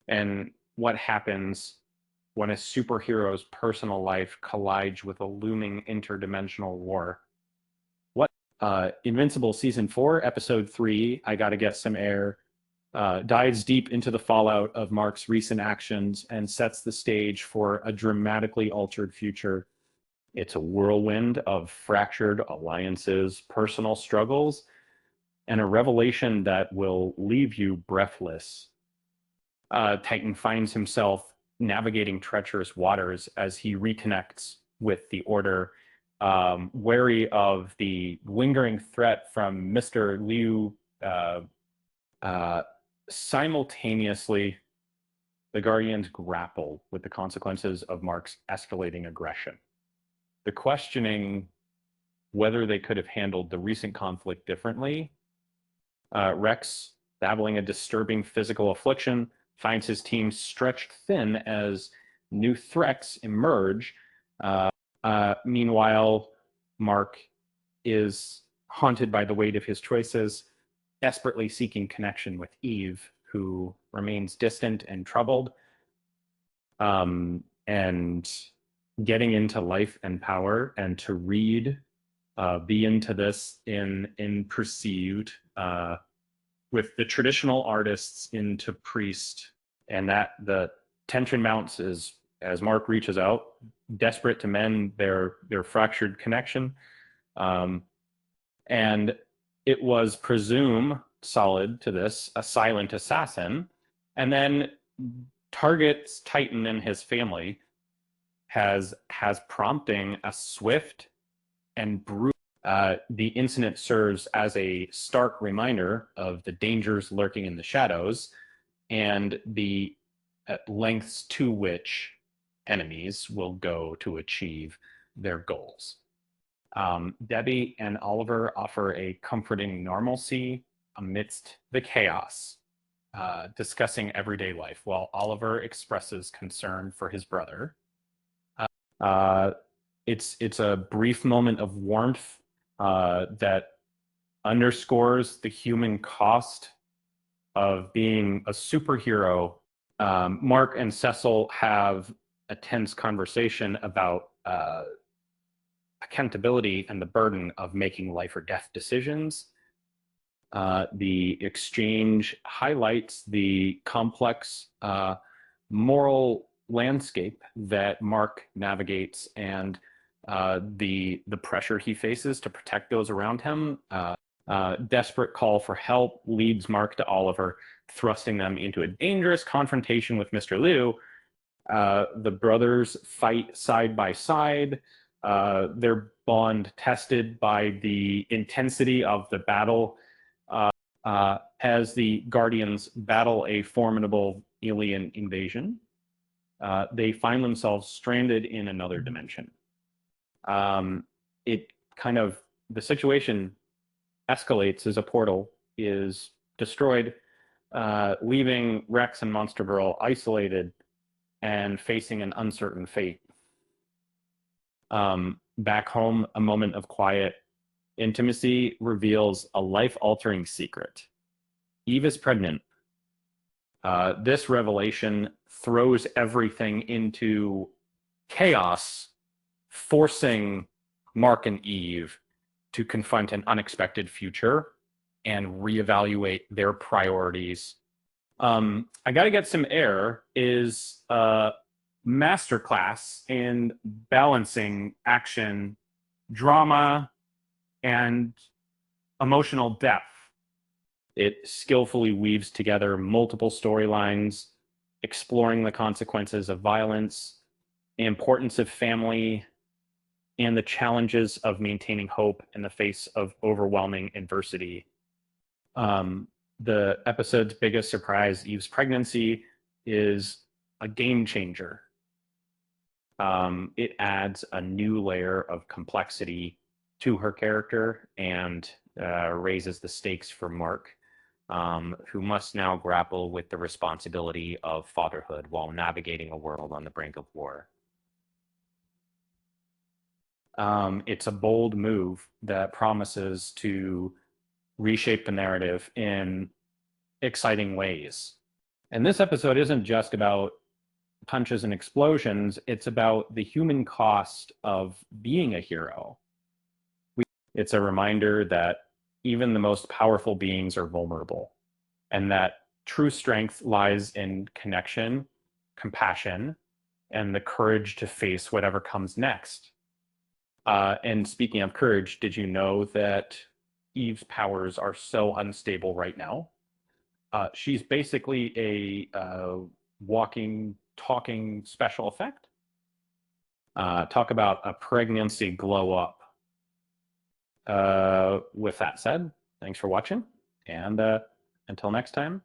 and what happens when a superhero's personal life collides with a looming interdimensional war. What Invincible season 4, episode 3, I Gotta Get Some Air, dives deep into the fallout of Mark's recent actions and sets the stage for a dramatically altered future. It's a whirlwind of fractured alliances, personal struggles, and a revelation that will leave you breathless. Titan finds himself navigating treacherous waters as he reconnects with the Order, wary of the lingering threat from Mr. Liu. Uh, Simultaneously, the Guardians grapple with the consequences of Mark's escalating aggression. The questioning whether they could have handled the recent conflict differently. Rex, battling a disturbing physical affliction, finds his team stretched thin as new threats emerge. Meanwhile, Mark is haunted by the weight of his choices, desperately seeking connection with Eve, who remains distant and troubled. And getting into Life and Power, and to read be into this in Perceived, with the traditional artists into Priest, and that the tension mounts as Mark reaches out, desperate to mend their fractured connection. And it was presumed solid to this, a silent assassin, and then targets Titan and his family, has prompting a swift and brutal. The incident serves as a stark reminder of the dangers lurking in the shadows and the lengths to which enemies will go to achieve their goals. Debbie and Oliver offer a comforting normalcy amidst the chaos, discussing everyday life, while Oliver expresses concern for his brother. Uh, it's a brief moment of warmth that underscores the human cost of being a superhero. Mark and Cecil have a tense conversation about accountability and the burden of making life or death decisions. The exchange highlights the complex moral landscape that Mark navigates, and the pressure he faces to protect those around him. Desperate call for help leads Mark to Oliver, thrusting them into a dangerous confrontation with Mr. Liu. The brothers fight side by side, their bond tested by the intensity of the battle, as the Guardians battle a formidable alien invasion. They find themselves stranded in another dimension. It kind of, the situation escalates as a portal is destroyed, leaving Rex and Monster Girl isolated and facing an uncertain fate. Back home, a moment of quiet intimacy reveals a life-altering secret. Eve is pregnant. This revelation throws everything into chaos, forcing Mark and Eve to confront an unexpected future and reevaluate their priorities. I Gotta Get Some Air is a masterclass in balancing action, drama, and emotional depth. It skillfully weaves together multiple storylines, exploring the consequences of violence, the importance of family, and the challenges of maintaining hope in the face of overwhelming adversity. The episode's biggest surprise, Eve's pregnancy, is a game changer. It adds a new layer of complexity to her character and raises the stakes for Mark, who must now grapple with the responsibility of fatherhood while navigating a world on the brink of war. It's a bold move that promises to reshape the narrative in exciting ways. And this episode isn't just about punches and explosions, it's about the human cost of being a hero. It's a reminder that even the most powerful beings are vulnerable, and that true strength lies in connection, compassion, and the courage to face whatever comes next. And speaking of courage, did you know that Eve's powers are so unstable right now? She's basically a walking, talking special effect. Talk about a pregnancy glow up. With that said, thanks for watching, and until next time,